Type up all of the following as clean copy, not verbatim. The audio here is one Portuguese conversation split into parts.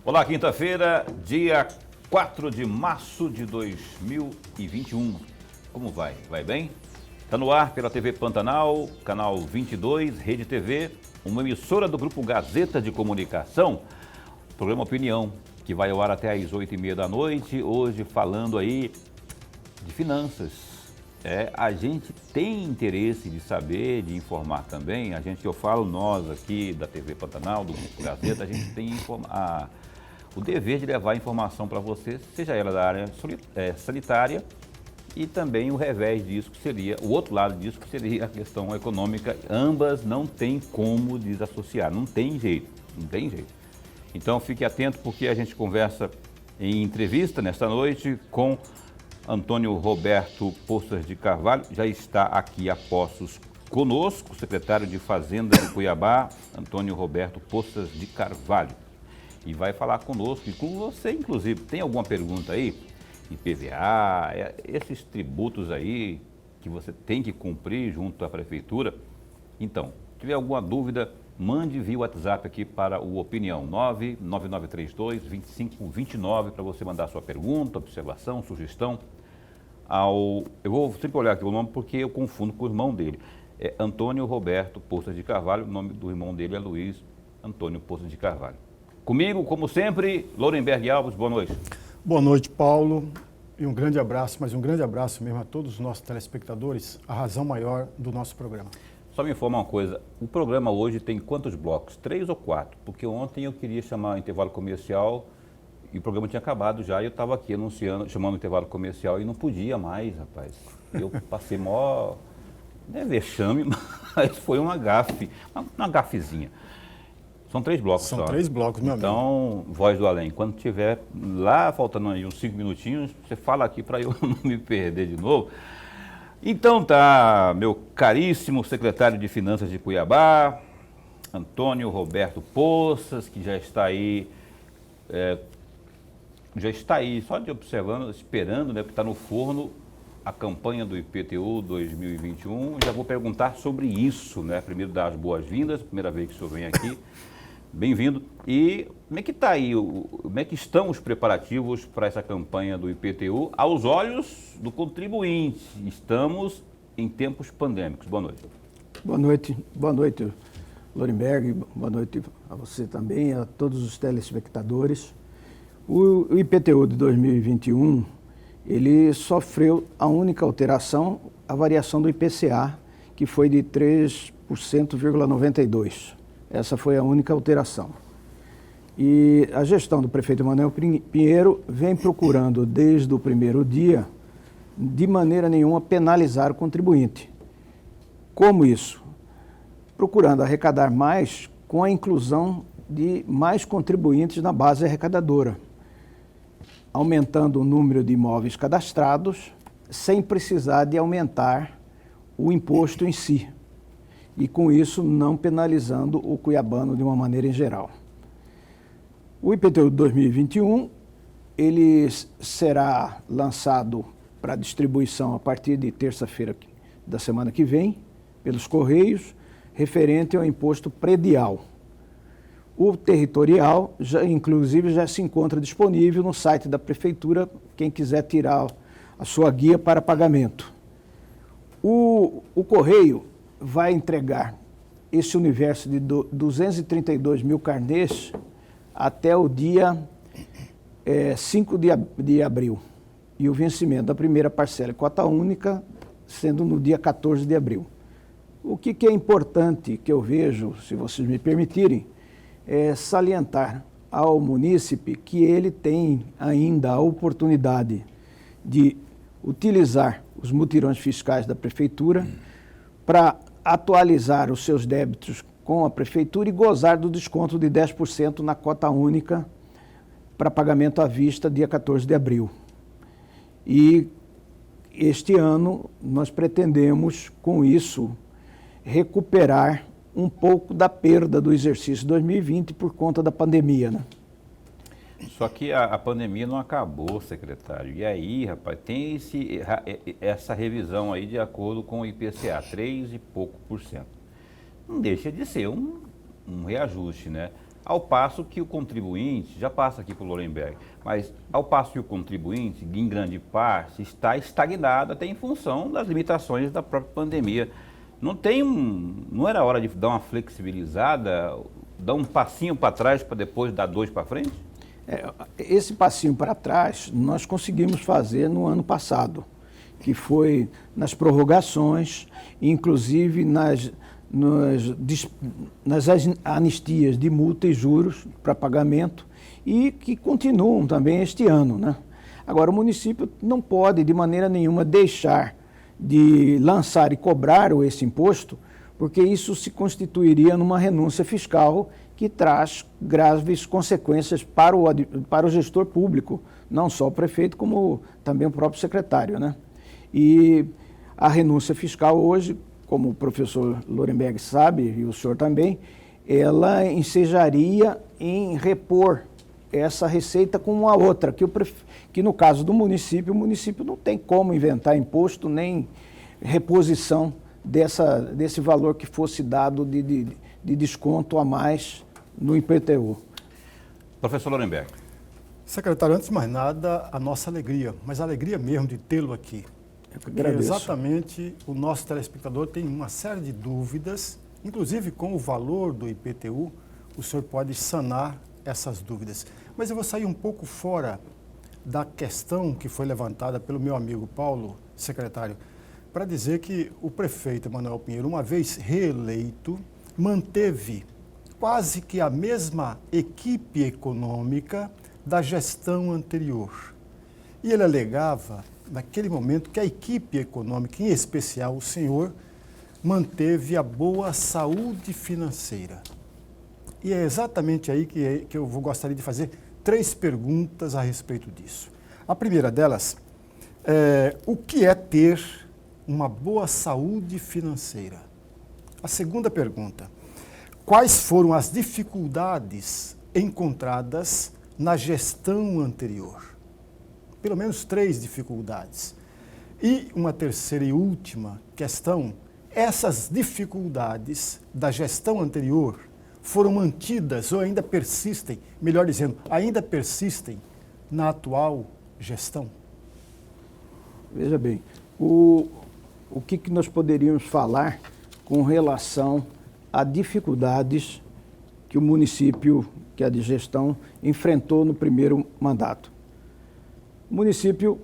Olá, quinta-feira, dia 4 de março de 2021. Como vai? Vai bem? Está no ar pela TV Pantanal, canal 22, Rede TV, uma emissora do Grupo Gazeta de Comunicação, programa Opinião, que vai ao ar até às 8h30 da noite, hoje falando aí de finanças. A gente tem interesse de saber, de informar também, que eu falo, nós aqui da TV Pantanal, do Grupo Gazeta, a gente tem o dever de levar a informação para você, seja ela da área sanitária, e também o revés disso, que seria, o outro lado disso, que seria a questão econômica. Ambas não tem como desassociar, não tem jeito. Então fique atento, porque a gente conversa em entrevista nesta noite com Antônio Roberto Poças de Carvalho, já está aqui a postos conosco, secretário de Fazenda de Cuiabá, Antônio Roberto Poças de Carvalho. E vai falar conosco e com você, inclusive. Tem alguma pergunta aí? IPVA, esses tributos aí que você tem que cumprir junto à prefeitura. Então, se tiver alguma dúvida, mande via WhatsApp aqui para o Opinião 99932-2529 para você mandar sua pergunta, observação, sugestão. Eu vou sempre olhar aqui o nome porque eu confundo com o irmão dele. É Antônio Roberto Poças de Carvalho, o nome do irmão dele é Luiz Antônio Poças de Carvalho. Comigo, como sempre, Lorenberg Alves, boa noite. Boa noite, Paulo, e um grande abraço, mas um grande abraço mesmo a todos os nossos telespectadores, a razão maior do nosso programa. Só me informar uma coisa, o programa hoje tem quantos blocos? 3 ou 4? Porque ontem eu queria chamar o intervalo comercial e o programa tinha acabado já e eu estava aqui chamando o intervalo comercial e não podia mais, rapaz. Eu passei mó, vexame, mas foi uma gafezinha. São 3 blocos só. São 3 blocos, meu amigo. Então, voz do além. Quando tiver lá, faltando aí uns 5 minutinhos, você fala aqui para eu não me perder de novo. Então tá, meu caríssimo secretário de Finanças de Cuiabá, Antônio Roberto Poças, que já está aí só de observando, esperando, porque está no forno a campanha do IPTU 2021. Já vou perguntar sobre isso, Primeiro dar as boas-vindas, primeira vez que o senhor vem aqui. Bem-vindo. E como é que está aí, como é que estão os preparativos para essa campanha do IPTU aos olhos do contribuinte? Estamos em tempos pandêmicos. Boa noite. Boa noite, Lorenberg, boa noite a você também, a todos os telespectadores. O IPTU de 2021, ele sofreu a única alteração, a variação do IPCA, que foi de 3,92%. Essa foi a única alteração. E a gestão do prefeito Manuel Pinheiro vem procurando, desde o primeiro dia, de maneira nenhuma penalizar o contribuinte. Como isso? Procurando arrecadar mais com a inclusão de mais contribuintes na base arrecadadora, aumentando o número de imóveis cadastrados, sem precisar de aumentar o imposto em si. E com isso não penalizando o cuiabano de uma maneira em geral. O IPTU de 2021, ele será lançado para distribuição a partir de terça-feira da semana que vem, pelos Correios, referente ao imposto predial. O territorial, inclusive, já se encontra disponível no site da Prefeitura, quem quiser tirar a sua guia para pagamento. O Correio vai entregar esse universo de 232 mil carnês até o dia 5 de abril. E o vencimento da primeira parcela, cota única, sendo no dia 14 de abril. O que é importante que eu vejo, se vocês me permitirem, é salientar ao munícipe que ele tem ainda a oportunidade de utilizar os mutirões fiscais da Prefeitura para atualizar os seus débitos com a Prefeitura e gozar do desconto de 10% na cota única para pagamento à vista dia 14 de abril. E este ano nós pretendemos, com isso, recuperar um pouco da perda do exercício 2020 por conta da pandemia, Só que a pandemia não acabou, secretário. E aí, rapaz, tem essa revisão aí de acordo com o IPCA, 3 e pouco %. Não deixa de ser um reajuste, ao passo que o contribuinte, já passa aqui para o Lorenberg, mas ao passo que o contribuinte, em grande parte, está estagnado até em função das limitações da própria pandemia. Não era hora de dar uma flexibilizada, dar um passinho para trás para depois dar 2 para frente? Esse passinho para trás nós conseguimos fazer no ano passado, que foi nas prorrogações, inclusive nas anistias de multa e juros para pagamento, e que continuam também este ano, né? Agora, o município não pode, de maneira nenhuma, deixar de lançar e cobrar esse imposto, porque isso se constituiria numa renúncia fiscal que traz graves consequências para o gestor público, não só o prefeito, como também o próprio secretário, né? E a renúncia fiscal hoje, como o professor Lorenberg sabe, e o senhor também, ela ensejaria em repor essa receita com uma outra, que no caso do município, o município não tem como inventar imposto nem reposição desse valor que fosse dado de desconto a mais no IPTU. Professor Lorenberg. Secretário, antes de mais nada, a nossa alegria, mas a alegria mesmo de tê-lo aqui. Exatamente, o nosso telespectador tem uma série de dúvidas, inclusive com o valor do IPTU, o senhor pode sanar essas dúvidas. Mas eu vou sair um pouco fora da questão que foi levantada pelo meu amigo Paulo, secretário, para dizer que o prefeito Emanuel Pinheiro, uma vez reeleito, manteve quase que a mesma equipe econômica da gestão anterior. E ele alegava, naquele momento, que a equipe econômica, em especial o senhor, manteve a boa saúde financeira. E é exatamente aí que eu gostaria de fazer 3 perguntas a respeito disso. A primeira delas é o que é ter uma boa saúde financeira? A segunda pergunta, quais foram as dificuldades encontradas na gestão anterior? Pelo menos 3 dificuldades. E uma terceira e última questão, essas dificuldades da gestão anterior foram mantidas ou ainda persistem, melhor dizendo, ainda persistem na atual gestão? Veja bem, o que nós poderíamos falar com relação a dificuldades que o município, que a de gestão, enfrentou no primeiro mandato. O município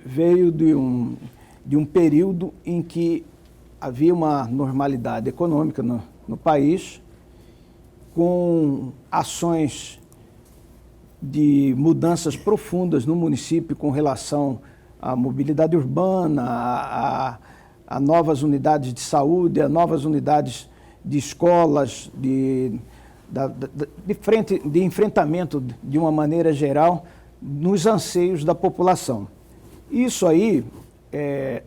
veio de um período em que havia uma normalidade econômica no país, com ações de mudanças profundas no município com relação à mobilidade urbana, a novas unidades de saúde, a novas unidades de escolas, de enfrentamento de uma maneira geral nos anseios da população. Isso aí,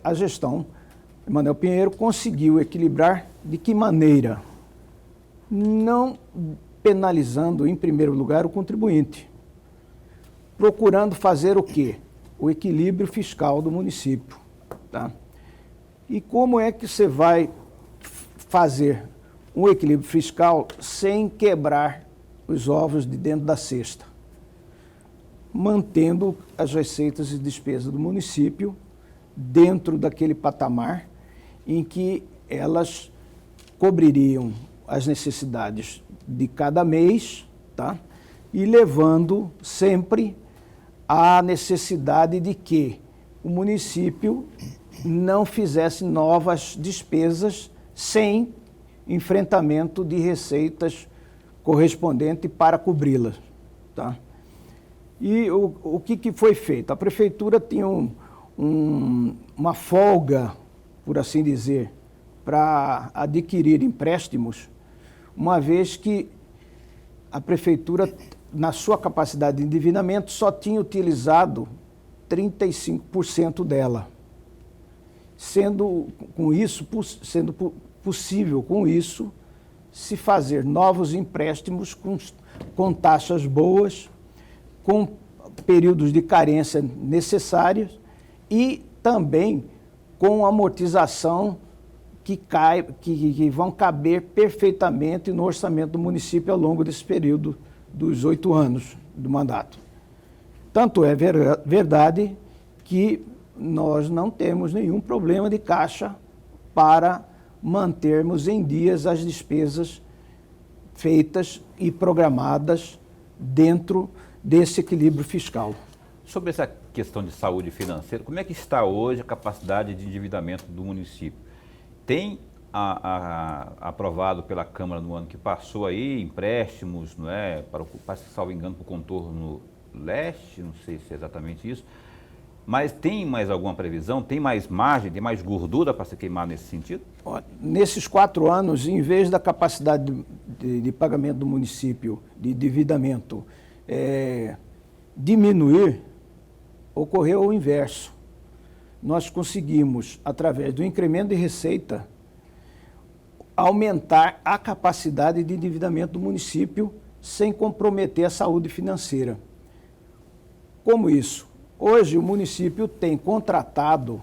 a gestão Emanuel Pinheiro conseguiu equilibrar de que maneira? Não penalizando, em primeiro lugar, o contribuinte, procurando fazer o quê? O equilíbrio fiscal do município. Tá? E como é que você vai fazer um equilíbrio fiscal sem quebrar os ovos de dentro da cesta? Mantendo as receitas e despesas do município dentro daquele patamar em que elas cobririam as necessidades de cada mês, tá? E levando sempre à necessidade de que o município não fizesse novas despesas sem enfrentamento de receitas correspondentes para cobri-las, tá? E o que foi feito? A prefeitura tinha uma folga, por assim dizer, para adquirir empréstimos, uma vez que a prefeitura, na sua capacidade de endividamento, só tinha utilizado 35% dela. Sendo possível com isso se fazer novos empréstimos com taxas boas, com períodos de carência necessários e também com amortização que vão caber perfeitamente no orçamento do município ao longo desse período dos 8 anos do mandato. Tanto é verdade que nós não temos nenhum problema de caixa para mantermos em dias as despesas feitas e programadas dentro desse equilíbrio fiscal. Sobre essa questão de saúde financeira, como é que está hoje a capacidade de endividamento do município? Tem aprovado pela Câmara no ano que passou aí empréstimos, não é, para, salvo engano, para o contorno leste, não sei se é exatamente isso, mas tem mais alguma previsão? Tem mais margem, tem mais gordura para se queimar nesse sentido? Nesses 4 anos, em vez da capacidade de pagamento do município, de endividamento, diminuir, ocorreu o inverso. Nós conseguimos, através do incremento de receita, aumentar a capacidade de endividamento do município sem comprometer a saúde financeira. Como isso? Hoje o município tem contratado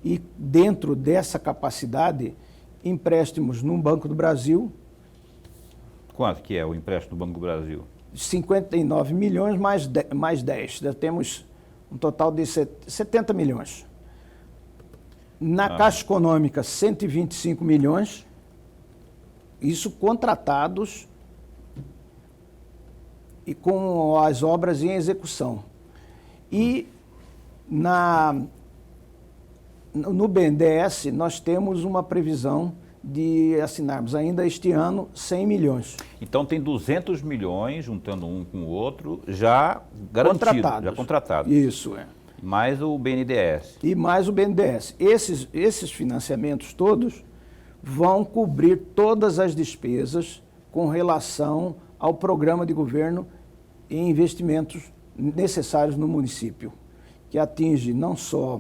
e dentro dessa capacidade empréstimos no Banco do Brasil. Quanto que é o empréstimo do Banco do Brasil? 59 milhões mais 10. Já temos um total de 70 milhões. Na Caixa Econômica, 125 milhões. Isso contratados e com as obras em execução. E no BNDES nós temos uma previsão de assinarmos ainda este ano 100 milhões. Então tem 200 milhões, juntando um com o outro, já garantido, já contratado. Isso, é. Mais o BNDES. E mais o BNDES. Esses financiamentos todos vão cobrir todas as despesas com relação ao programa de governo e investimentos necessários no município, que atinge não só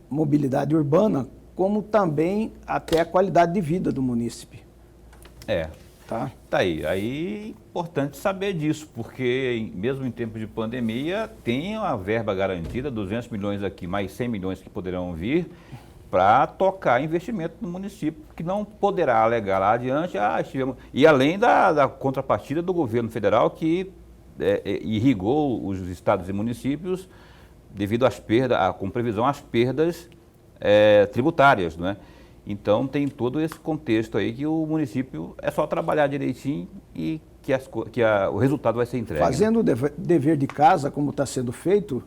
mobilidade urbana, como também até a qualidade de vida do munícipe. Tá aí. Aí é importante saber disso, porque mesmo em tempos de pandemia, tem uma verba garantida, 200 milhões aqui, mais 100 milhões que poderão vir, para tocar investimento no município, que não poderá alegar lá adiante, e além da contrapartida do governo federal, que irrigou os estados e municípios devido às perdas, com previsão às perdas tributárias, não é? Então tem todo esse contexto aí que o município é só trabalhar direitinho e que o resultado vai ser entregue. Fazendo o dever de casa, como está sendo feito,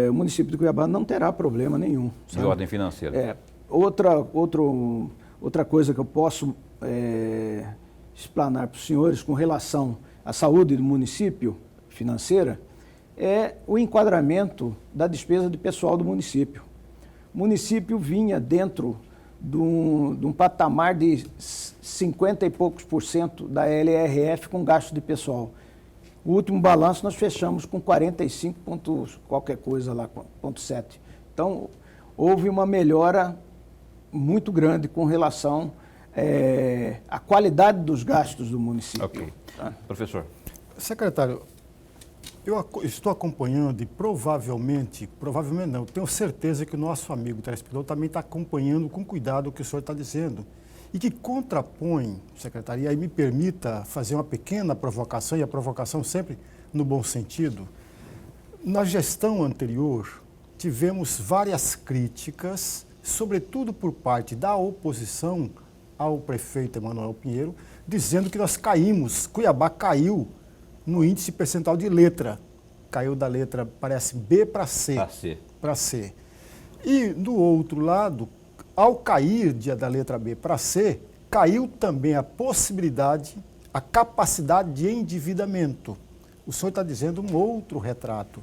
o município de Cuiabá não terá problema nenhum. De ordem financeira. Outra coisa que eu posso explanar para os senhores com relação à saúde do município financeira é o enquadramento da despesa de pessoal do município. O município vinha dentro de um patamar de 50 e poucos % da LRF com gasto de pessoal. O último balanço nós fechamos com 45 pontos, qualquer coisa lá, 0,7. Então, houve uma melhora muito grande com relação à qualidade dos gastos do município. Ok. Tá? Professor. Secretário, eu estou acompanhando e provavelmente não, tenho certeza que o nosso amigo telespectador também está acompanhando com cuidado o que o senhor está dizendo. E que contrapõe, secretário, e aí me permita fazer uma pequena provocação, e a provocação sempre no bom sentido. Na gestão anterior, tivemos várias críticas, sobretudo por parte da oposição ao prefeito Emanuel Pinheiro, dizendo que nós caímos, Cuiabá caiu no índice percentual de letra. Caiu da letra, parece, B para C. Para C. E, do outro lado, ao cair da letra B para C, caiu também a possibilidade, a capacidade de endividamento. O senhor está dizendo um outro retrato.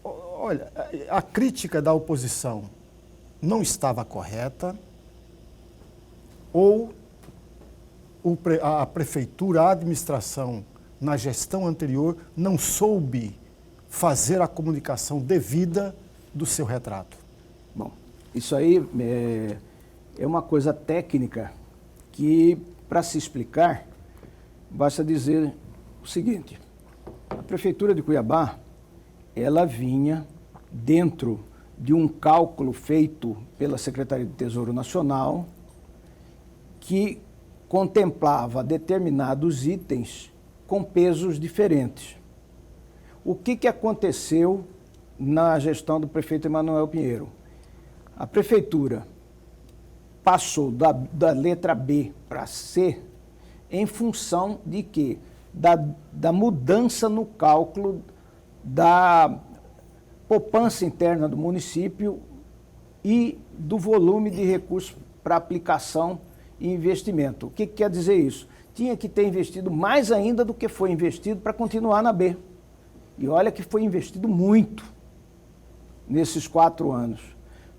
Olha, a crítica da oposição não estava correta, ou a prefeitura, a administração, na gestão anterior, não soube fazer a comunicação devida do seu retrato? Bom, isso aí é uma coisa técnica que, para se explicar, basta dizer o seguinte: a Prefeitura de Cuiabá, ela vinha dentro de um cálculo feito pela Secretaria do Tesouro Nacional que contemplava determinados itens com pesos diferentes. O que aconteceu na gestão do prefeito Emanuel Pinheiro? A prefeitura passou da letra B para C em função de quê? Da mudança no cálculo da poupança interna do município e do volume de recursos para aplicação e investimento. O que quer dizer isso? Tinha que ter investido mais ainda do que foi investido para continuar na B. E olha que foi investido muito nesses 4 anos.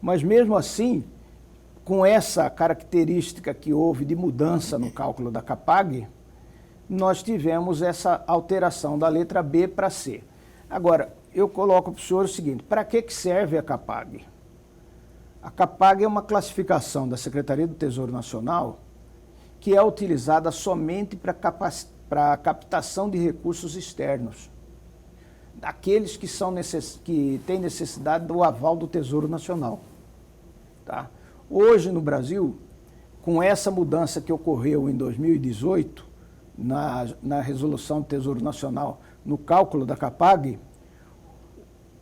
Mas mesmo assim, com essa característica que houve de mudança no cálculo da CAPAG, nós tivemos essa alteração da letra B para C. Agora, eu coloco para o senhor o seguinte, para que serve a CAPAG? A CAPAG é uma classificação da Secretaria do Tesouro Nacional que é utilizada somente para a captação de recursos externos, daqueles que têm necessidade do aval do Tesouro Nacional. Tá? Hoje no Brasil, com essa mudança que ocorreu em 2018, na resolução do Tesouro Nacional, no cálculo da CAPAG,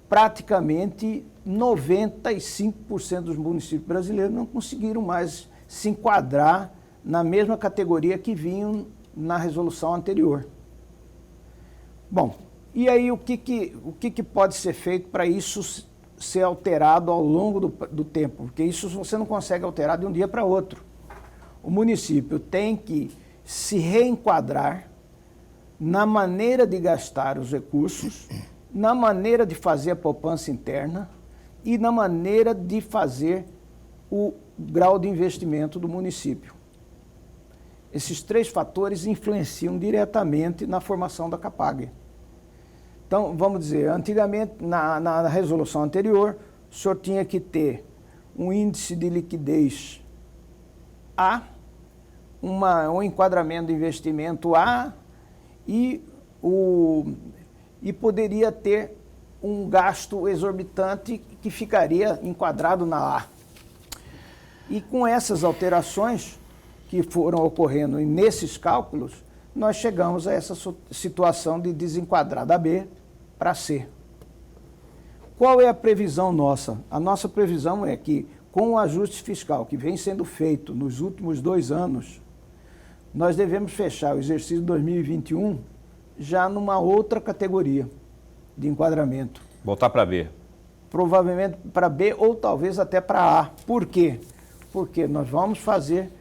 praticamente 95% dos municípios brasileiros não conseguiram mais se enquadrar na mesma categoria que vinham na resolução anterior. Bom, e aí o que pode ser feito para isso ser alterado ao longo do tempo? Porque isso você não consegue alterar de um dia para outro. O município tem que se reenquadrar na maneira de gastar os recursos, na maneira de fazer a poupança interna e na maneira de fazer o grau de investimento do município. Esses 3 fatores influenciam diretamente na formação da CAPAG. Então, vamos dizer, antigamente, na resolução anterior, o senhor tinha que ter um índice de liquidez A, um enquadramento de investimento A e poderia ter um gasto exorbitante que ficaria enquadrado na A. E com essas alterações que foram ocorrendo nesses cálculos, nós chegamos a essa situação de desenquadrar da B para C. Qual é a previsão nossa? A nossa previsão é que, com o ajuste fiscal que vem sendo feito nos últimos 2 anos, nós devemos fechar o exercício 2021 já numa outra categoria de enquadramento. Voltar para B. Provavelmente para B ou talvez até para A. Por quê? Porque nós vamos fazer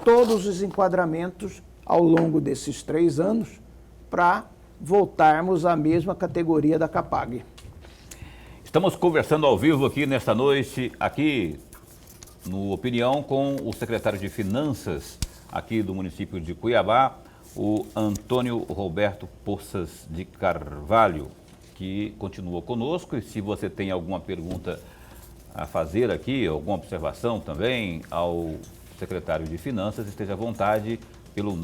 todos os enquadramentos ao longo desses 3 anos para voltarmos à mesma categoria da CAPAG. Estamos conversando ao vivo aqui nesta noite, aqui no Opinião, com o secretário de Finanças aqui do município de Cuiabá, o Antônio Roberto Poças de Carvalho, que continua conosco. E se você tem alguma pergunta a fazer aqui, alguma observação também ao secretário de Finanças, esteja à vontade pelo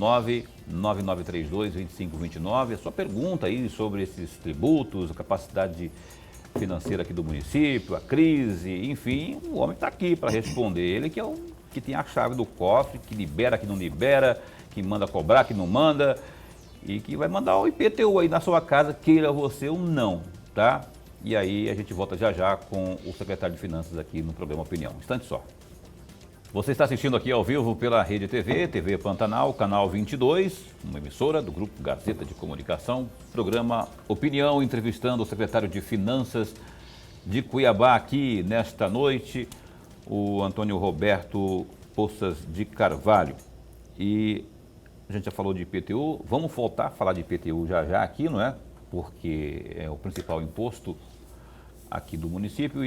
99932-2529. A sua pergunta aí sobre esses tributos, a capacidade financeira aqui do município, a crise, enfim, o homem está aqui para responder. Ele que é o que tem a chave do cofre, que libera, que não libera, que manda cobrar, que não manda, e que vai mandar o IPTU aí na sua casa, queira você ou não, tá? E aí a gente volta já já com o secretário de Finanças aqui no programa Opinião. Instante só. Você está assistindo aqui ao vivo pela Rede TV, TV Pantanal, canal 22, uma emissora do Grupo Gazeta de Comunicação, programa Opinião, entrevistando o secretário de Finanças de Cuiabá aqui nesta noite, o Antônio Roberto Poças de Carvalho. E a gente já falou de IPTU, vamos voltar a falar de IPTU já já aqui, não é? Porque é o principal imposto aqui do município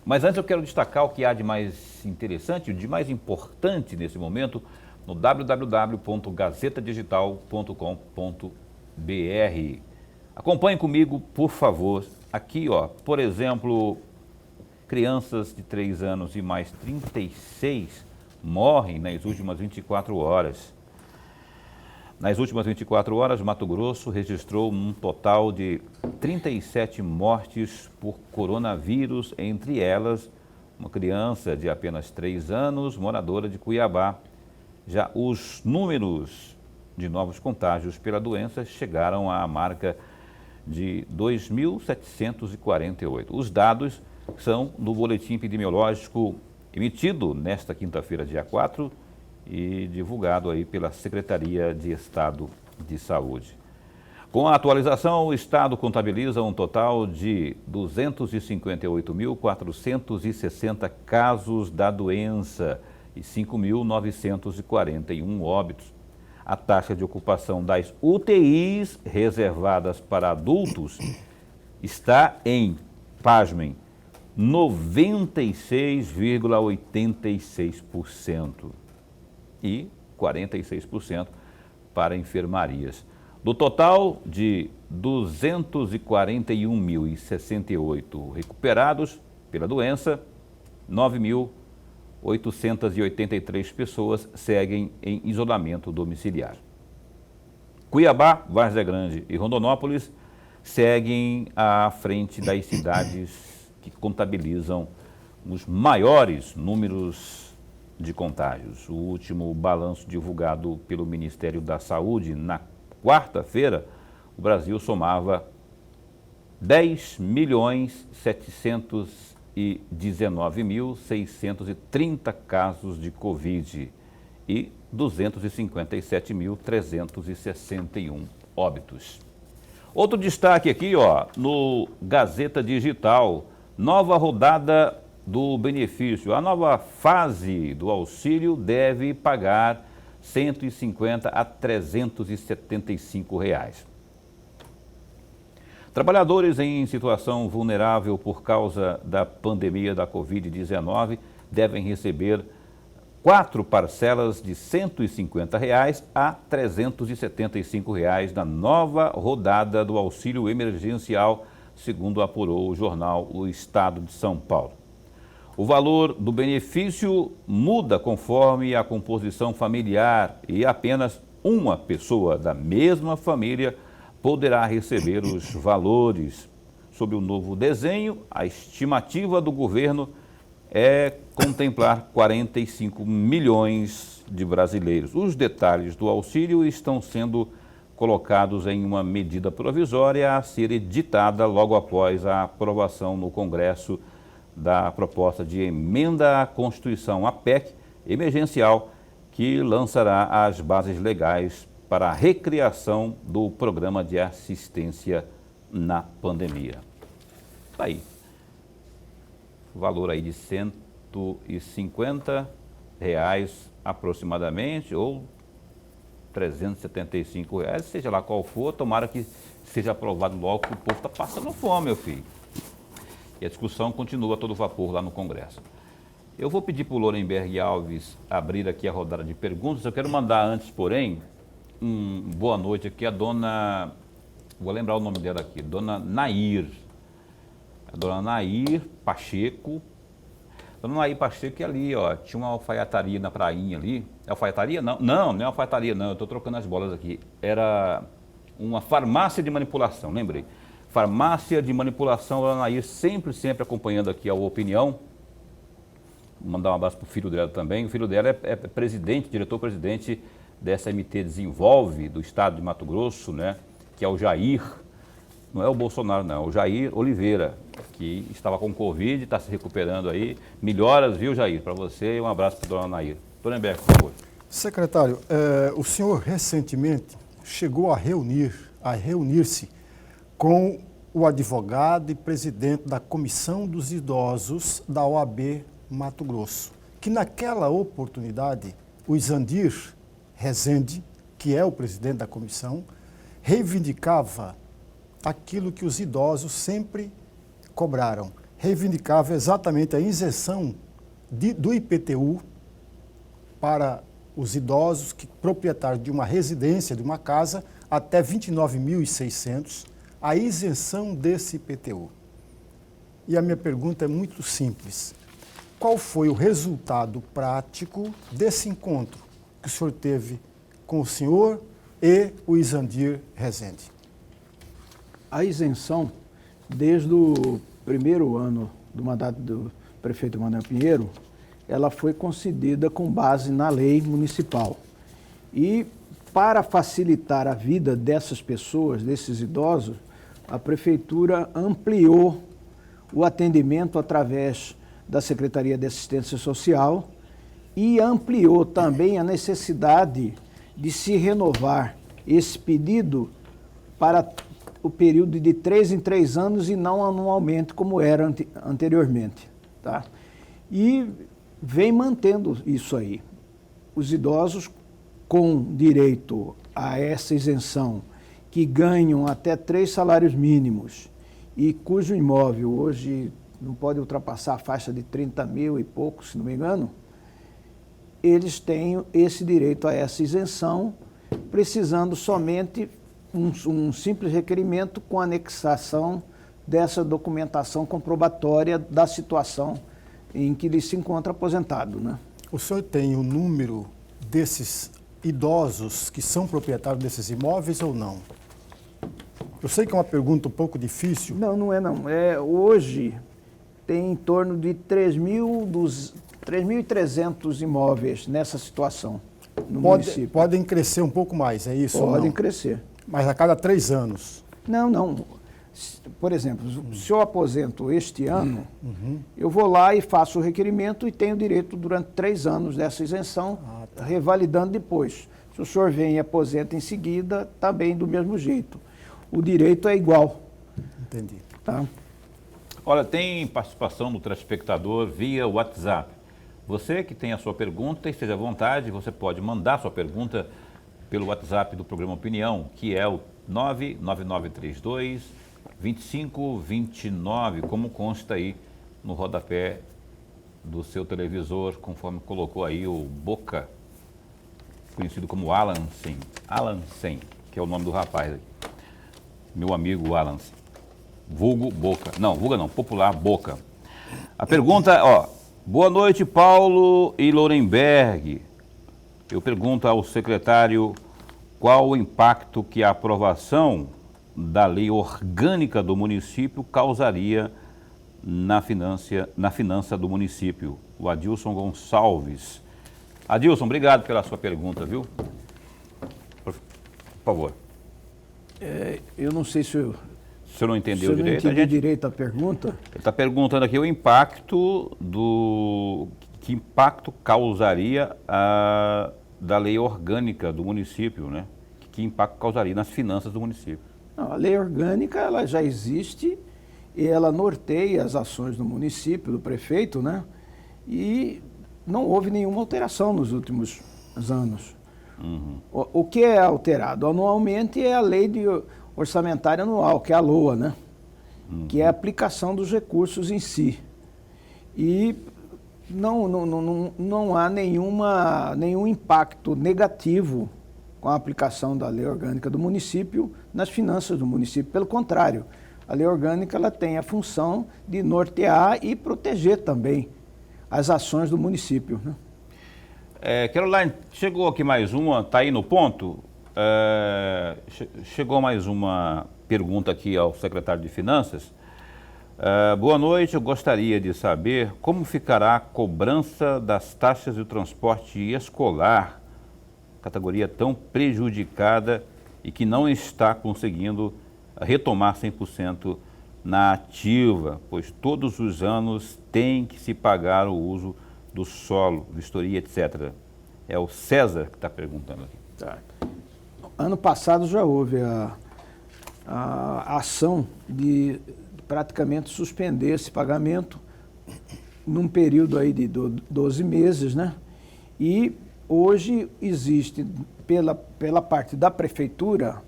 Mas antes eu quero destacar o que há de mais interessante, de mais importante nesse momento, no www.gazetadigital.com.br. Acompanhe comigo, por favor. Aqui, ó, por exemplo, crianças de 3 anos e mais 36 morrem nas últimas 24 horas. Nas últimas 24 horas, Mato Grosso registrou um total de 37 mortes por coronavírus, entre elas uma criança de apenas 3 anos, moradora de Cuiabá. Já os números de novos contágios pela doença chegaram à marca de 2.748. Os dados são do boletim epidemiológico emitido nesta quinta-feira, dia 4, e divulgado aí pela Secretaria de Estado de Saúde. Com a atualização, o Estado contabiliza um total de 258.460 casos da doença e 5.941 óbitos. A taxa de ocupação das UTIs reservadas para adultos está em, pasmem, 96,86% e 46% para enfermarias. Do total de 241.068 recuperados pela doença, 9.883 pessoas seguem em isolamento domiciliar. Cuiabá, Várzea Grande e Rondonópolis seguem à frente das cidades que contabilizam os maiores números de contágios. O último balanço divulgado pelo Ministério da Saúde na quarta-feira, o Brasil somava 10.719.630 casos de Covid e 257.361 óbitos. Outro destaque aqui, no Gazeta Digital, nova rodada do benefício. A nova fase do auxílio deve pagar R$ 150 a R$ 375. Trabalhadores em situação vulnerável por causa da pandemia da Covid-19 devem receber 4 parcelas de R$ 150 a R$ 375 na nova rodada do auxílio emergencial, segundo apurou o jornal O Estado de São Paulo. O valor do benefício muda conforme a composição familiar e apenas uma pessoa da mesma família poderá receber os valores. Sob o novo desenho, a estimativa do governo é contemplar 45 milhões de brasileiros. Os detalhes do auxílio estão sendo colocados em uma medida provisória a ser editada logo após a aprovação no Congresso da proposta de emenda à Constituição, a PEC emergencial, que lançará as bases legais para a recriação do programa de assistência na pandemia. Está aí. Valor aí de R$ 150 aproximadamente, ou R$ 375, seja lá qual for, tomara que seja aprovado logo, que o povo está passando fome, meu filho. E a discussão continua a todo vapor lá no Congresso. Eu vou pedir para o Lorenberg Alves abrir aqui a rodada de perguntas. Eu quero mandar antes, porém, boa noite aqui a dona, vou lembrar o nome dela aqui, dona Nair. A dona Nair Pacheco. Dona Nair Pacheco, que ali, tinha uma alfaiataria na prainha ali. É alfaiataria? Não, não é alfaiataria não, eu estou trocando as bolas aqui. Era uma farmácia de manipulação, lembrei. Farmácia de manipulação, Dona Nair sempre acompanhando aqui a Opinião. Vou mandar um abraço para o filho dela também. O filho dela é presidente, diretor-presidente dessa MT Desenvolve, do estado de Mato Grosso, né? Que é o Jair, não é o Bolsonaro não, é o Jair Oliveira, que estava com Covid, está se recuperando aí. Melhoras, viu, Jair? Para você e um abraço para a Dona Nair. Lorenberg, por favor. Secretário, o senhor recentemente chegou a reunir-se com o advogado e presidente da Comissão dos Idosos da OAB Mato Grosso, que naquela oportunidade, o Isandir Rezende, que é o presidente da comissão, reivindicava aquilo que os idosos sempre cobraram, reivindicava exatamente a isenção do IPTU para os idosos proprietários de uma residência, de uma casa, até R$ 29.600, a isenção desse IPTU. E a minha pergunta é muito simples. Qual foi o resultado prático desse encontro que o senhor teve com o senhor, e o Isandir Rezende? A isenção, desde o primeiro ano do mandato do prefeito Manuel Pinheiro, ela foi concedida com base na lei municipal. E para facilitar a vida dessas pessoas, desses idosos, a prefeitura ampliou o atendimento através da Secretaria de Assistência Social e ampliou também a necessidade de se renovar esse pedido para o período de 3 em 3 anos e não anualmente como era anteriormente. Tá? E vem mantendo isso aí. Os idosos com direito a essa isenção, que ganham até 3 salários mínimos e cujo imóvel hoje não pode ultrapassar a faixa de 30 mil e pouco, se não me engano, eles têm esse direito a essa isenção, precisando somente um simples requerimento com anexação dessa documentação comprobatória da situação em que ele se encontra aposentado, né? O senhor tem o número desses idosos que são proprietários desses imóveis ou não? Eu sei que é uma pergunta um pouco difícil. Não, não é não. Hoje tem em torno de 3.300 imóveis nessa situação no município. Podem crescer um pouco mais, é isso? Podem crescer. Mas a cada 3 anos? Não. Por exemplo, se eu aposento este ano, eu vou lá e faço o requerimento e tenho direito durante 3 anos dessa isenção, revalidando depois. Se o senhor vem e aposenta em seguida, também do mesmo jeito. O direito é igual. Entendi. Tá? Olha, tem participação do telespectador via WhatsApp. Você que tem a sua pergunta, esteja à vontade, você pode mandar sua pergunta pelo WhatsApp do programa Opinião, que é o 99932-2529, como consta aí no rodapé do seu televisor, conforme colocou aí o Boca, conhecido como Alan Sen, que é o nome do rapaz aí. Meu amigo Alan, vulgo Boca. Não, vulga não, popular Boca. A pergunta, boa noite, Paulo e Lorenberg. Eu pergunto ao secretário qual o impacto que a aprovação da lei orgânica do município causaria na finança do município. O Adilson Gonçalves. Adilson, obrigado pela sua pergunta, viu? Por favor. Eu não sei se eu... O senhor não entendeu direito? Não entendi direito a pergunta. Ele está perguntando aqui o impacto que impacto causaria da lei orgânica do município, né? Que impacto causaria nas finanças do município? Não, a lei orgânica ela já existe e ela norteia as ações do município, do prefeito, né? E não houve nenhuma alteração nos últimos anos. O que é alterado anualmente é a lei orçamentária anual, que é a LOA, né? Que é a aplicação dos recursos em si. E não há nenhum impacto negativo com a aplicação da lei orgânica do município nas finanças do município. Pelo contrário, a lei orgânica ela tem a função de nortear e proteger também as ações do município, né? Caroline, chegou aqui mais uma, está aí no ponto. Chegou mais uma pergunta aqui ao secretário de Finanças. Boa noite, eu gostaria de saber como ficará a cobrança das taxas de transporte escolar, categoria tão prejudicada e que não está conseguindo retomar 100% na ativa, pois todos os anos tem que se pagar o uso do solo, vistoria, etc. É o César que está perguntando aqui. Tá. Ano passado já houve a ação de praticamente suspender esse pagamento num período aí de 12 meses, né? E hoje existe, pela parte da prefeitura,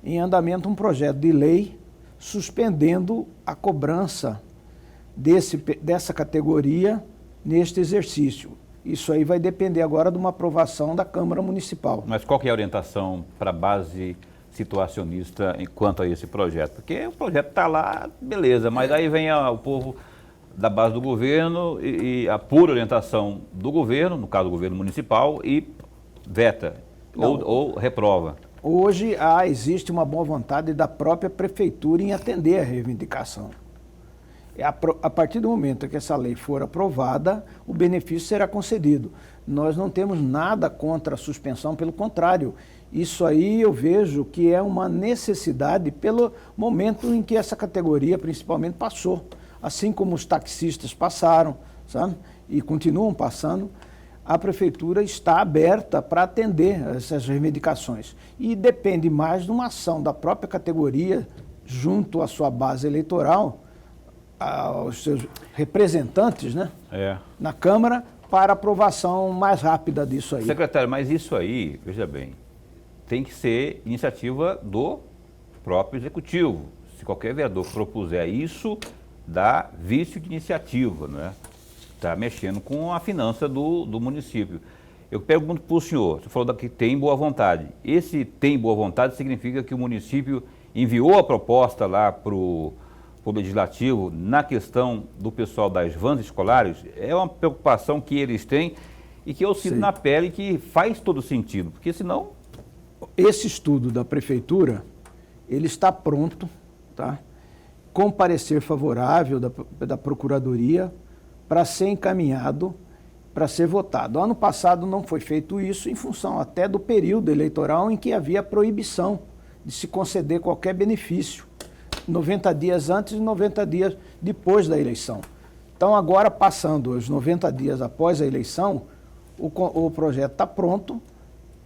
em andamento um projeto de lei suspendendo a cobrança dessa categoria neste exercício. Isso aí vai depender agora de uma aprovação da Câmara Municipal. Mas qual que é a orientação para a base situacionista quanto a esse projeto? Porque o projeto está lá, beleza, mas aí vem o povo da base do governo e a pura orientação do governo, no caso do governo municipal, e veta ou reprova. Hoje existe uma boa vontade da própria prefeitura em atender a reivindicação. A partir do momento que essa lei for aprovada, o benefício será concedido. Nós não temos nada contra a suspensão, pelo contrário. Isso aí eu vejo que é uma necessidade pelo momento em que essa categoria principalmente passou. Assim como os taxistas passaram, sabe? E continuam passando, a prefeitura está aberta para atender essas reivindicações. E depende mais de uma ação da própria categoria junto à sua base eleitoral, aos seus representantes, né? Na Câmara, para aprovação mais rápida disso aí. Secretário, mas isso aí, veja bem, tem que ser iniciativa do próprio Executivo. Se qualquer vereador propuser isso, dá vício de iniciativa, não é? Está mexendo com a finança do município. Eu pergunto para o senhor, você falou que tem boa vontade. Esse tem boa vontade significa que o município enviou a proposta lá para o Legislativo na questão do pessoal das vans escolares? É uma preocupação que eles têm e que eu sinto na pele que faz todo sentido, porque senão... Esse estudo da Prefeitura, ele está pronto, tá? Com parecer favorável da Procuradoria, para ser encaminhado, para ser votado. Ano passado não foi feito isso em função até do período eleitoral em que havia proibição de se conceder qualquer benefício, 90 dias antes e 90 dias depois da eleição. Então agora, passando os 90 dias após a eleição, o projeto está pronto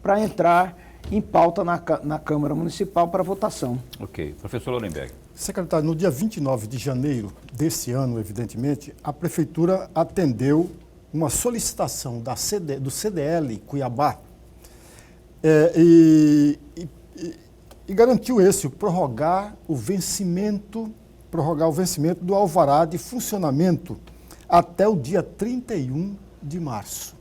para entrar em pauta na Câmara Municipal para votação. Ok. Professor Lorenberg. Secretário, no dia 29 de janeiro desse ano, evidentemente, a Prefeitura atendeu uma solicitação do CDL Cuiabá e garantiu prorrogar o vencimento do alvará de funcionamento até o dia 31 de março.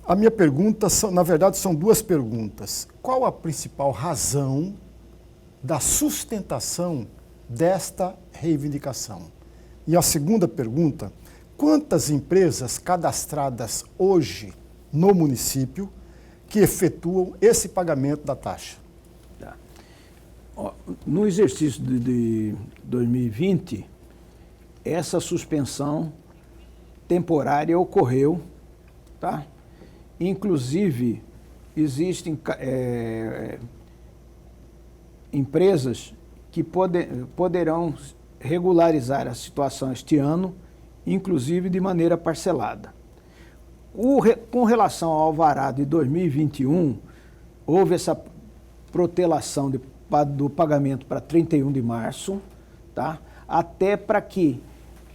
A minha pergunta, na verdade, são duas perguntas. Qual a principal razão da sustentação desta reivindicação? E a segunda pergunta, quantas empresas cadastradas hoje no município que efetuam esse pagamento da taxa? No exercício de 2020, essa suspensão temporária ocorreu, tá? Inclusive, existem empresas que poderão regularizar a situação este ano, inclusive de maneira parcelada. Com relação ao alvará de 2021, houve essa protelação do pagamento para 31 de março, tá? Até para que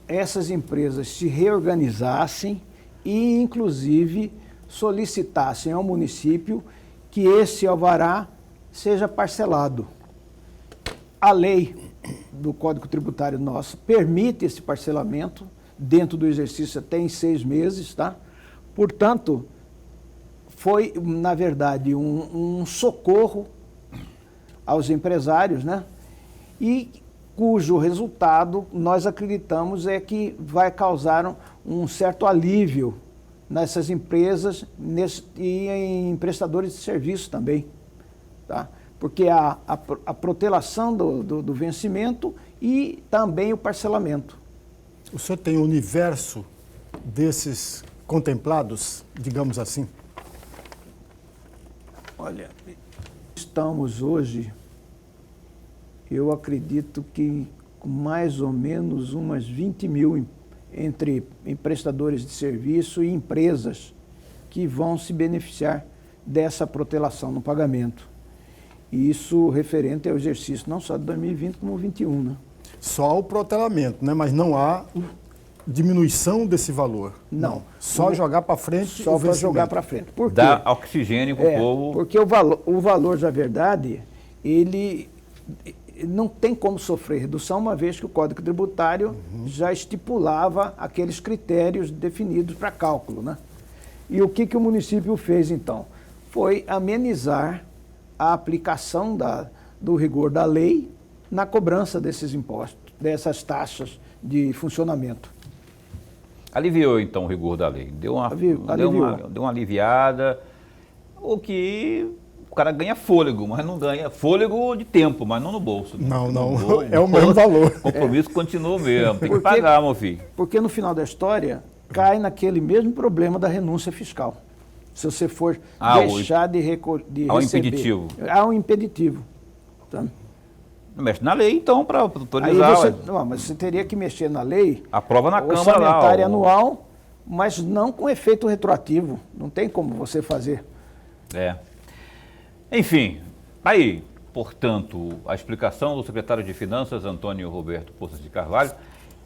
essas empresas se reorganizassem e, inclusive, solicitassem ao município que esse alvará seja parcelado. A lei do Código Tributário nosso permite esse parcelamento dentro do exercício até em 6 meses, tá? Portanto, foi, na verdade, um socorro aos empresários, né? E cujo resultado nós acreditamos é que vai causar um certo alívio nessas empresas e em prestadores de serviço também, tá? Porque a protelação do vencimento e também o parcelamento. O senhor tem o universo desses contemplados, digamos assim? Olha, estamos hoje, eu acredito que com mais ou menos umas 20 mil entre prestadores de serviço e empresas que vão se beneficiar dessa protelação no pagamento. E isso referente ao exercício não só de 2020 como 2021, né? Só o protelamento, né? Mas não há diminuição desse valor. Não. Só jogar para frente. Só para jogar para frente. Por quê? Dá oxigênio para o povo. Porque o valor, na verdade, ele não tem como sofrer redução, uma vez que o Código Tributário já estipulava aqueles critérios definidos para cálculo, né? E o que o município fez, então? Foi amenizar a aplicação do rigor da lei na cobrança desses impostos, dessas taxas de funcionamento. Aliviou, então, o rigor da lei. Deu uma aliviada, o que o cara ganha fôlego, mas não ganha fôlego de tempo, mas não no bolso. Não, No é o mesmo valor. O compromisso continua o mesmo, tem que pagar, meu filho. Porque no final da história, cai naquele mesmo problema da renúncia fiscal. Se você for deixar de receber. Há um impeditivo. Há um impeditivo. Tá? Mexe na lei, então, para autorizar. Mas você teria que mexer na lei. Aprova na Câmara orçamentária anual, mas não com efeito retroativo. Não tem como você fazer. Enfim, aí, portanto, a explicação do secretário de Finanças, Antônio Roberto Poças de Carvalho,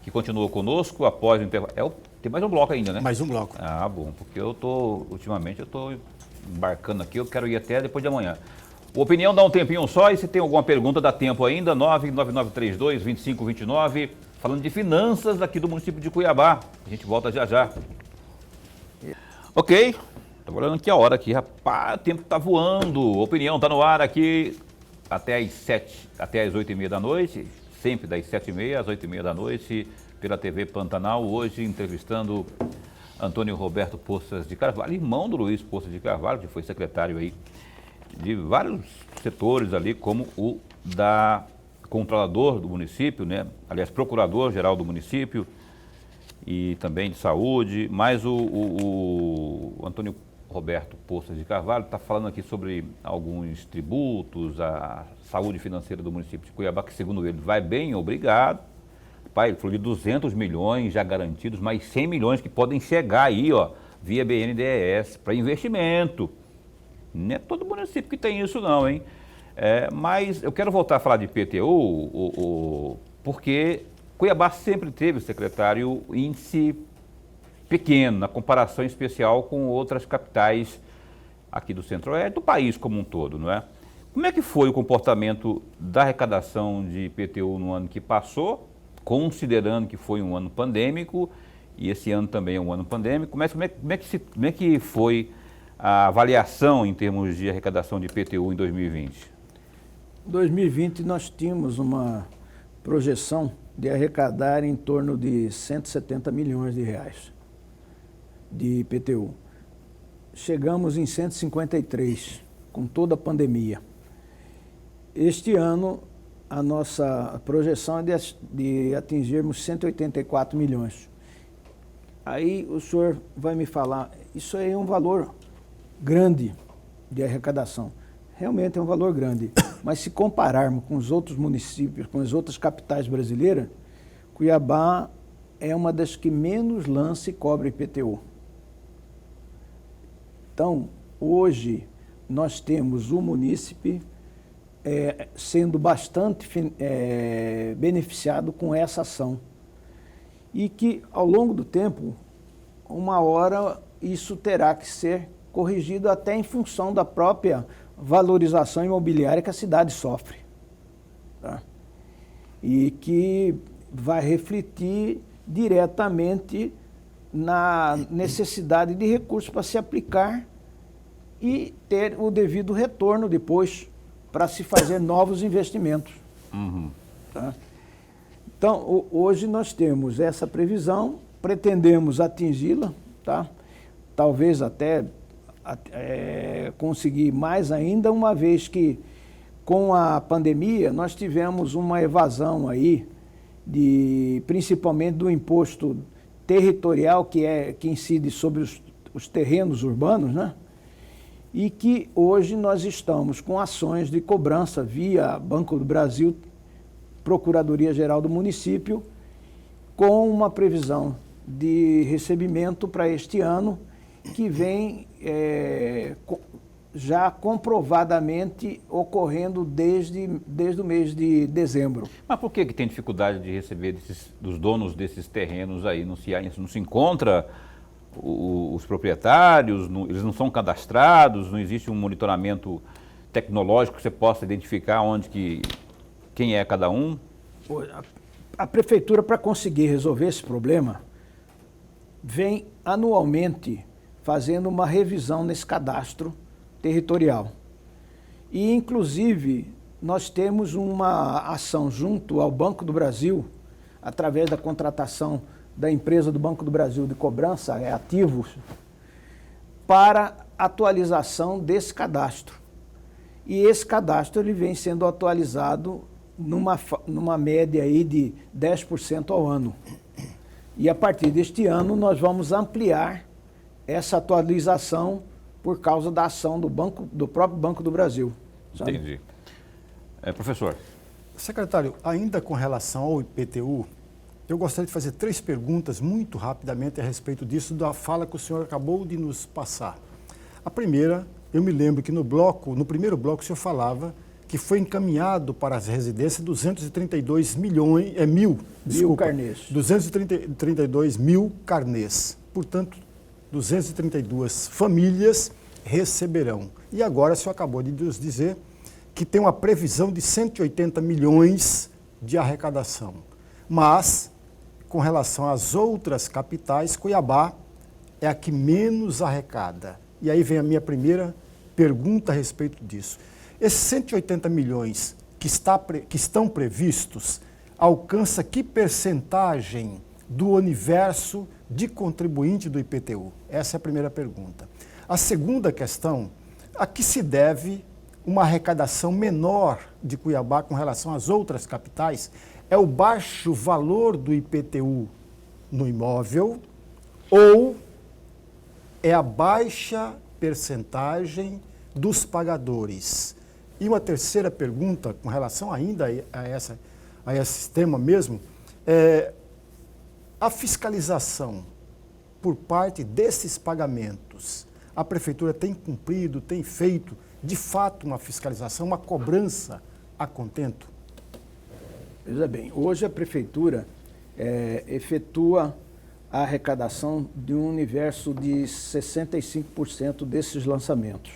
que continuou conosco após o intervalo. Tem mais um bloco ainda, né? Mais um bloco. Ah, bom, porque ultimamente eu estou embarcando aqui, eu quero ir até depois de amanhã. O Opinião dá um tempinho só, e se tem alguma pergunta, dá tempo ainda, 99932-2529, falando de finanças aqui do município de Cuiabá. A gente volta já já. Ok, tô olhando aqui a hora aqui, rapaz, o tempo tá voando. Opinião tá no ar aqui até às 8h30 da noite, sempre das 7h30 às 8h30 da noite, pela TV Pantanal, hoje entrevistando Antônio Roberto Poças de Carvalho, irmão do Luiz Poças de Carvalho, que foi secretário aí de vários setores ali, como o da controlador do município, né? Aliás, procurador-geral do município e também de saúde, mas o Antônio Roberto Poças de Carvalho está falando aqui sobre alguns tributos, a saúde financeira do município de Cuiabá, que segundo ele vai bem, obrigado. Pai, ele falou de 200 milhões já garantidos, mais 100 milhões que podem chegar aí, ó, via BNDES, para investimento. Não é todo município que tem isso não, hein? Mas eu quero voltar a falar de IPTU, porque Cuiabá sempre teve, secretário, índice pequeno, na comparação especial com outras capitais aqui do Centro-Oeste, do país como um todo, não é? Como é que foi o comportamento da arrecadação de IPTU no ano que passou, considerando que foi um ano pandêmico, e esse ano também é um ano pandêmico, mas como é que foi a avaliação em termos de arrecadação de IPTU em 2020? Em 2020 nós tínhamos uma projeção de arrecadar em torno de 170 milhões de reais de IPTU. Chegamos em 153, com toda a pandemia. Este ano, a nossa projeção é de atingirmos 184 milhões. Aí o senhor vai me falar, isso aí é um valor grande de arrecadação. Realmente é um valor grande. Mas se compararmos com os outros municípios, com as outras capitais brasileiras, Cuiabá é uma das que menos lança e cobra IPTU. Então, hoje, nós temos o munícipe sendo bastante beneficiado com essa ação. E que, ao longo do tempo, uma hora isso terá que ser corrigido até em função da própria valorização imobiliária que a cidade sofre. Tá? E que vai refletir diretamente na necessidade de recursos para se aplicar e ter o devido retorno depois para se fazer novos investimentos. Uhum. Tá? Então, hoje nós temos essa previsão, pretendemos atingi-la, tá? Talvez até conseguir mais ainda, uma vez que com a pandemia nós tivemos uma evasão aí, principalmente do imposto territorial que incide sobre os terrenos urbanos, né? E que hoje nós estamos com ações de cobrança via Banco do Brasil, Procuradoria-Geral do Município, com uma previsão de recebimento para este ano que vem já comprovadamente ocorrendo desde o mês de dezembro. Mas por que tem dificuldade de receber dos donos desses terrenos aí? Não se encontra os proprietários, eles não são cadastrados, não existe um monitoramento tecnológico que você possa identificar quem é cada um? A prefeitura, para conseguir resolver esse problema, vem anualmente fazendo uma revisão nesse cadastro territorial. E, inclusive, nós temos uma ação junto ao Banco do Brasil, através da contratação da empresa do Banco do Brasil de cobrança, ativos, para atualização desse cadastro. E esse cadastro ele vem sendo atualizado numa média aí de 10% ao ano. E a partir deste ano nós vamos ampliar essa atualização por causa da ação do próprio Banco do Brasil. Sabe? Entendi. Professor. Secretário, ainda com relação ao IPTU, eu gostaria de fazer 3 perguntas muito rapidamente a respeito disso, da fala que o senhor acabou de nos passar. A primeira, eu me lembro que no primeiro bloco o senhor falava que foi encaminhado para as residências 232 carnês. 232 mil carnês. Portanto, 232 famílias receberão. E agora o senhor acabou de nos dizer que tem uma previsão de 180 milhões de arrecadação. Mas, com relação às outras capitais, Cuiabá é a que menos arrecada. E aí vem a minha primeira pergunta a respeito disso. Esses 180 milhões que estão previstos alcança que percentagem do universo de contribuinte do IPTU? Essa é a primeira pergunta. A segunda questão, a que se deve uma arrecadação menor de Cuiabá com relação às outras capitais? É o baixo valor do IPTU no imóvel ou é a baixa percentagem dos pagadores? E uma terceira pergunta, com relação ainda a esse tema mesmo, a fiscalização por parte desses pagamentos, a Prefeitura tem cumprido, tem feito, de fato, uma fiscalização, uma cobrança a contento? Veja bem, hoje a Prefeitura efetua a arrecadação de um universo de 65% desses lançamentos.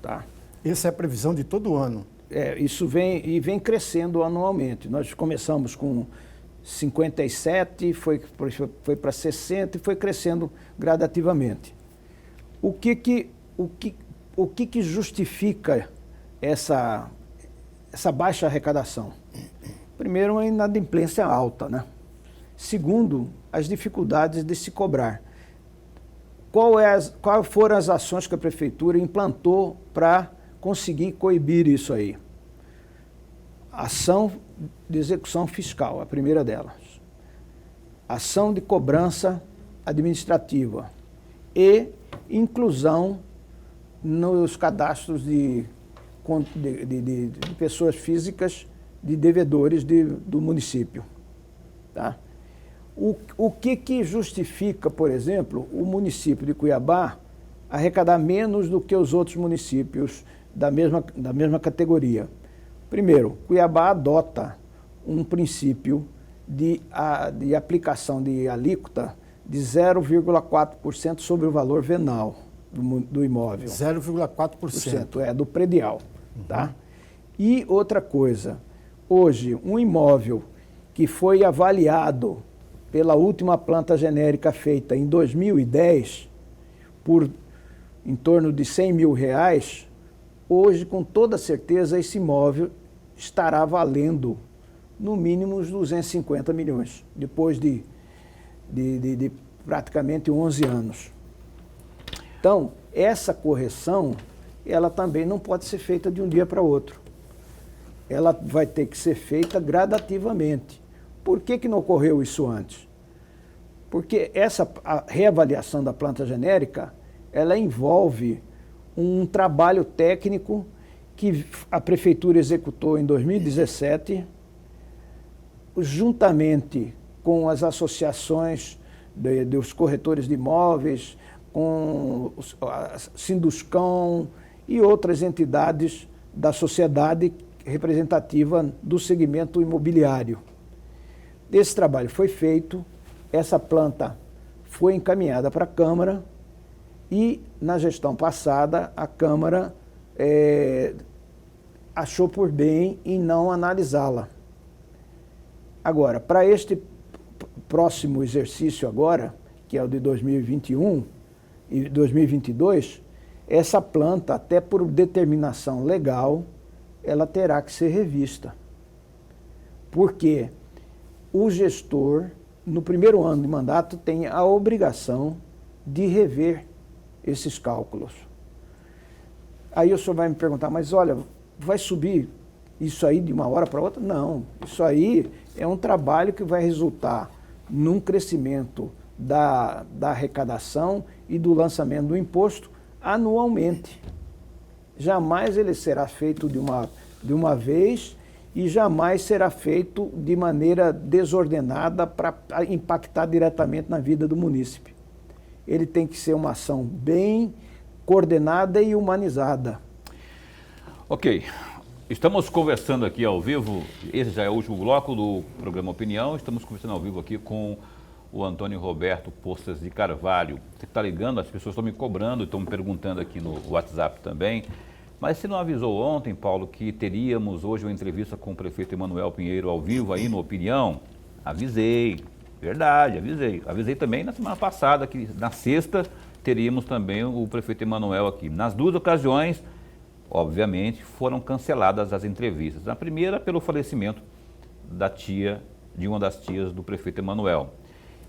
Tá? Essa é a previsão de todo ano. Isso vem crescendo anualmente. Nós começamos com 57, foi para 60 e foi crescendo gradativamente. O que justifica essa baixa arrecadação? Primeiro, uma inadimplência alta, né? Segundo, as dificuldades de se cobrar. Quais foram as ações que a Prefeitura implantou para conseguir coibir isso aí? Ação de execução fiscal, a primeira delas. Ação de cobrança administrativa e inclusão nos cadastros de pessoas físicas de devedores do município. Tá? O que justifica, por exemplo, o município de Cuiabá arrecadar menos do que os outros municípios da mesma categoria? Primeiro, Cuiabá adota um princípio de aplicação de alíquota de 0,4% sobre o valor venal do imóvel. 0,4%. Do predial. Uhum. Tá? E outra coisa, hoje, um imóvel que foi avaliado pela última planta genérica feita em 2010 por em torno de R$100 mil, hoje, com toda certeza, esse imóvel estará valendo no mínimo uns 250 milhões, depois de praticamente 11 anos. Então, essa correção, ela também não pode ser feita de um dia para outro. Ela vai ter que ser feita gradativamente. Por que não ocorreu isso antes? Porque a reavaliação da planta genérica, ela envolve um trabalho técnico que a Prefeitura executou em 2017, juntamente com as associações dos corretores de imóveis, com a Sinduscão e outras entidades da sociedade representativa do segmento imobiliário. Esse trabalho foi feito, essa planta foi encaminhada para a Câmara e, na gestão passada, a Câmara achou por bem em não analisá-la. Agora, para este próximo exercício agora, que é o de 2021 e 2022, essa planta, até por determinação legal, ela terá que ser revista. Porque o gestor, no primeiro ano de mandato, tem a obrigação de rever esses cálculos. Aí o senhor vai me perguntar, mas olha, vai subir isso aí de uma hora para outra? Não, isso aí é um trabalho que vai resultar num crescimento da arrecadação e do lançamento do imposto anualmente. Jamais ele será feito de uma vez e jamais será feito de maneira desordenada para impactar diretamente na vida do munícipe. Ele tem que ser uma ação bem coordenada e humanizada. Ok, estamos conversando aqui ao vivo, esse já é o último bloco do programa Opinião, estamos conversando ao vivo aqui com o Antônio Roberto Poças de Carvalho. Você está ligando, as pessoas estão me cobrando, estão me perguntando aqui no WhatsApp também, mas você não avisou ontem, Paulo, que teríamos hoje uma entrevista com o prefeito Emanuel Pinheiro ao vivo aí no Opinião? Avisei, verdade, avisei. Avisei também na semana passada, que na sexta teríamos também o prefeito Emanuel aqui. Nas duas ocasiões, obviamente, foram canceladas as entrevistas. Na primeira, pelo falecimento de uma das tias do prefeito Emanuel.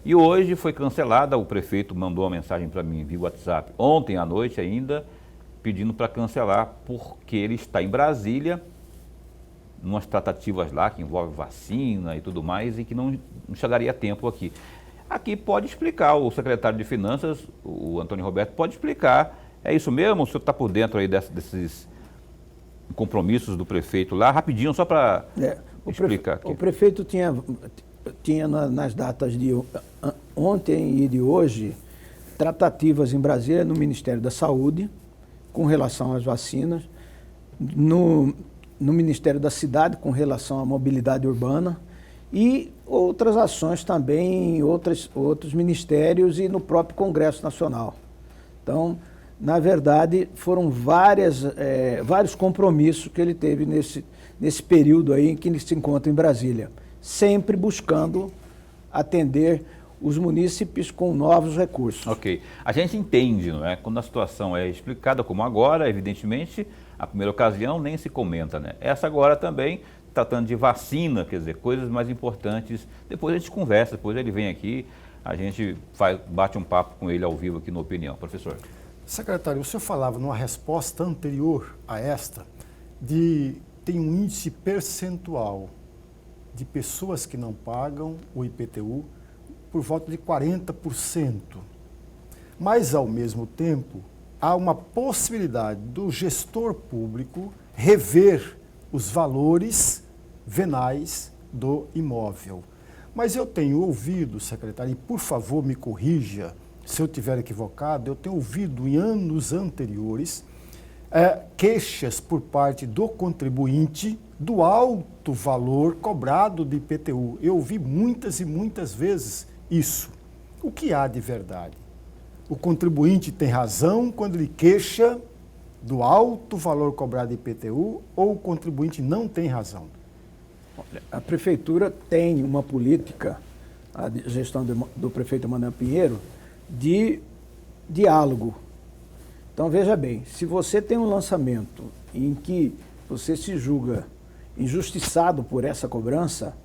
E hoje foi cancelada, o prefeito mandou uma mensagem para mim via WhatsApp, ontem à noite ainda, pedindo para cancelar, porque ele está em Brasília, umas tratativas lá que envolvem vacina e tudo mais, e que não chegaria a tempo aqui. Aqui pode explicar, o secretário de Finanças, o Antônio Roberto, pode explicar. É isso mesmo? O senhor está por dentro aí desses compromissos do prefeito lá? Rapidinho, só para explicar aqui. O prefeito tinha nas datas de ontem e de hoje, tratativas em Brasília, no Ministério da Saúde, com relação às vacinas, no Ministério da Cidade, com relação à mobilidade urbana, e outras ações também em outros ministérios e no próprio Congresso Nacional. Então, na verdade, foram vários compromissos que ele teve nesse período aí em que ele se encontra em Brasília, sempre buscando atender os munícipes com novos recursos. Ok. A gente entende, não é? Quando a situação é explicada como agora, evidentemente, a primeira ocasião nem se comenta, né? Essa agora também, tratando de vacina, quer dizer, coisas mais importantes. Depois a gente conversa, depois ele vem aqui, a gente bate um papo com ele ao vivo aqui no Opinião. Professor. Secretário, o senhor falava numa resposta anterior a esta, tem um índice percentual de pessoas que não pagam o IPTU por volta de 40%. Mas, ao mesmo tempo, há uma possibilidade do gestor público rever os valores venais do imóvel. Mas eu tenho ouvido, secretário, e por favor me corrija se eu estiver equivocado, eu tenho ouvido em anos anteriores queixas por parte do contribuinte do alto valor cobrado de IPTU. Eu ouvi muitas e muitas vezes isso. O que há de verdade? O contribuinte tem razão quando ele queixa do alto valor cobrado de IPTU ou o contribuinte não tem razão? A Prefeitura tem uma política, a gestão do prefeito Emanuel Pinheiro, de diálogo. Então, veja bem, se você tem um lançamento em que você se julga injustiçado por essa cobrança,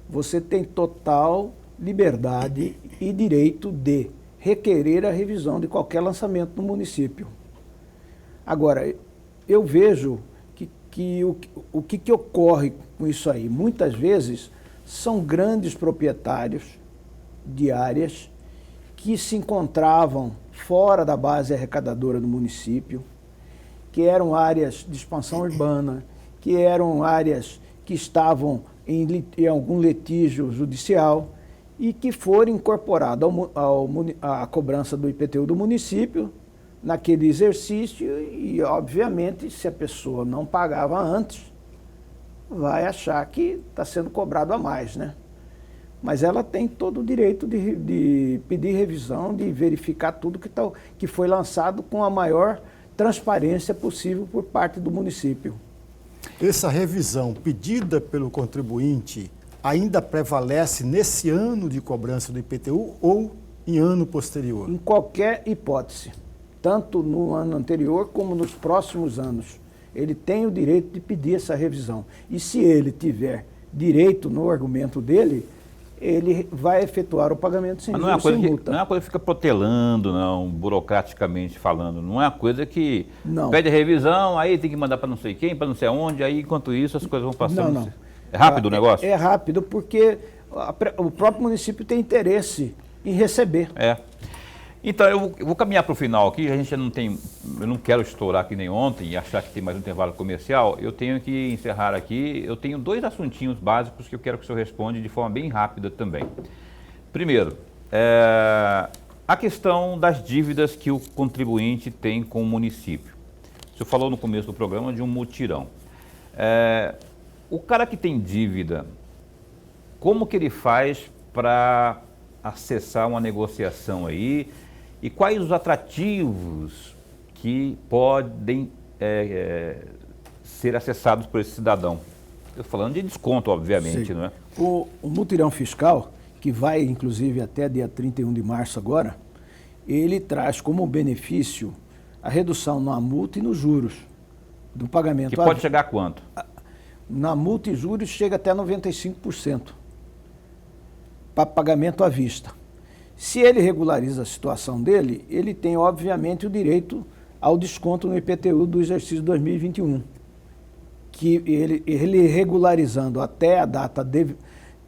você tem total liberdade e direito de requerer a revisão de qualquer lançamento no município. Agora, eu vejo o que ocorre com isso aí? Muitas vezes são grandes proprietários de áreas que se encontravam fora da base arrecadadora do município, que eram áreas de expansão urbana, que eram áreas que estavam em algum litígio judicial e que foram incorporadas à cobrança do IPTU do município naquele exercício e, obviamente, se a pessoa não pagava antes, vai achar que está sendo cobrado a mais, né? Mas ela tem todo o direito de pedir revisão, de verificar tudo que foi lançado com a maior transparência possível por parte do município. Essa revisão pedida pelo contribuinte ainda prevalece nesse ano de cobrança do IPTU ou em ano posterior? Em qualquer hipótese, tanto no ano anterior como nos próximos anos. Ele tem o direito de pedir essa revisão. E se ele tiver direito no argumento dele, ele vai efetuar o pagamento sem Mas juros, sem não é multa. uma coisa que fica protelando, não, burocraticamente falando. Não é uma coisa que Não. pede revisão, aí tem que mandar para não sei quem, para não sei aonde, aí enquanto isso as coisas vão passando. Não. É rápido o negócio? É rápido porque o próprio município tem interesse em receber. É. Então, eu vou caminhar para o final aqui, a gente não tem, eu não quero estourar aqui nem ontem e achar que tem mais um intervalo comercial, eu tenho que encerrar aqui, eu tenho 2 assuntinhos básicos que eu quero que o senhor responda de forma bem rápida também. Primeiro, a questão das dívidas que o contribuinte tem com o município. O senhor falou no começo do programa de um mutirão. O cara que tem dívida, como que ele faz para acessar uma negociação aí? E quais os atrativos que podem ser acessados por esse cidadão? Estou falando de desconto, obviamente, Sim. não é? O mutirão fiscal, que vai inclusive até dia 31 de março agora, ele traz como benefício a redução na multa e nos juros do pagamento. Que pode chegar a quanto? Na multa e juros chega até 95% para pagamento à vista. Se ele regulariza a situação dele, ele tem, obviamente, o direito ao desconto no IPTU do exercício 2021. Que ele regularizando até a data de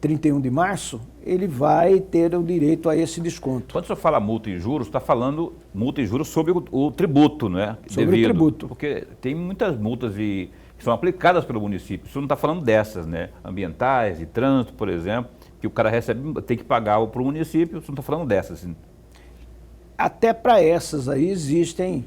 31 de março, ele vai ter o direito a esse desconto. Quando o senhor fala multa e juros, está falando multa e juros sobre o tributo, né? Sobre o tributo. Porque tem muitas multas que são aplicadas pelo município. O senhor não está falando dessas, né? Ambientais e trânsito, por exemplo, que o cara recebe, tem que pagar para o município, o senhor não está falando dessas. Assim. Até para essas aí existem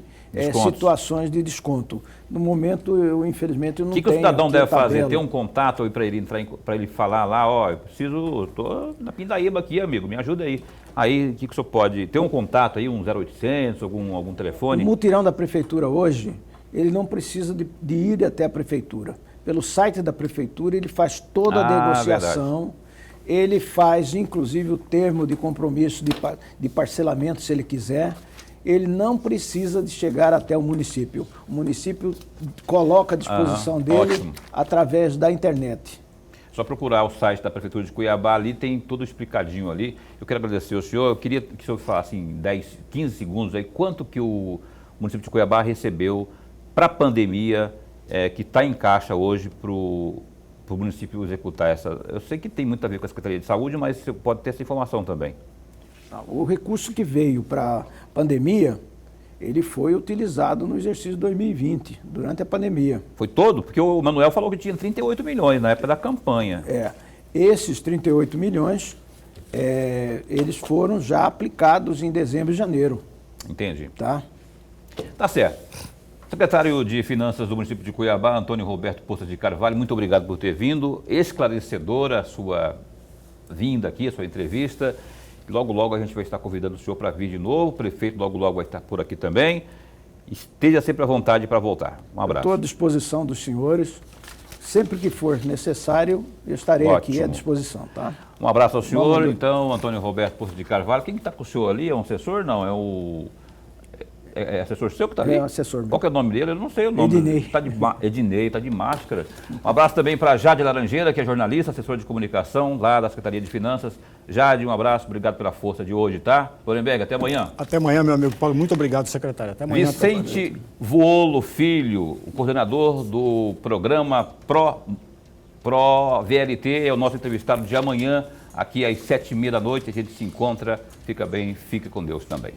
situações de desconto. No momento, infelizmente, eu não tenho. O que o cidadão deve fazer? tabela. Ter um contato para ele entrar, para ele falar lá, ó, estou na Pindaíba aqui, amigo, me ajuda aí. Aí, o que o senhor pode ter um contato aí, um 0800, algum telefone? O mutirão da prefeitura hoje, ele não precisa de ir até a prefeitura. Pelo site da prefeitura, ele faz toda a negociação. Verdade. Ele faz, inclusive, o termo de compromisso de parcelamento, se ele quiser. Ele não precisa de chegar até o município. O município coloca à disposição dele ótimo. Através da internet. Só procurar o site da Prefeitura de Cuiabá, ali tem tudo explicadinho ali. Eu quero agradecer ao senhor, eu queria que o senhor falasse em 10, 15 segundos aí, quanto que o município de Cuiabá recebeu para a pandemia, que está em caixa hoje para o município executar essa. Eu sei que tem muito a ver com a Secretaria de Saúde, mas você pode ter essa informação também. O recurso que veio para a pandemia, ele foi utilizado no exercício 2020, durante a pandemia. Foi todo? Porque o Manuel falou que tinha 38 milhões na época da campanha. Esses 38 milhões, eles foram já aplicados em dezembro e janeiro. Entendi. Tá certo. Secretário de Finanças do município de Cuiabá, Antônio Roberto Poças de Carvalho, muito obrigado por ter vindo. Esclarecedora a sua vinda aqui, a sua entrevista. Logo, logo a gente vai estar convidando o senhor para vir de novo. O prefeito logo, logo vai estar por aqui também. Esteja sempre à vontade para voltar. Um abraço. Estou à disposição dos senhores. Sempre que for necessário, eu estarei aqui à disposição, tá? Um abraço ao senhor, então, Antônio Roberto Poças de Carvalho. Quem está com o senhor ali? É um assessor? Não, é o... É assessor seu que está ali? É um assessor meu. Qual que é o nome dele? Eu não sei o nome. Ednei. Ednei, está de máscara. Um abraço também para Jade Laranjeira, que é jornalista, assessor de comunicação lá da Secretaria de Finanças. Jade, um abraço, obrigado pela força de hoje, tá? Lorenberg, até amanhã. Até amanhã, meu amigo Paulo. Muito obrigado, secretário. Até amanhã. Vicente Vuolo Filho, o coordenador do programa Pro VLT, é o nosso entrevistado de amanhã, aqui às 7h30 da noite. A gente se encontra. Fica bem, fica com Deus também.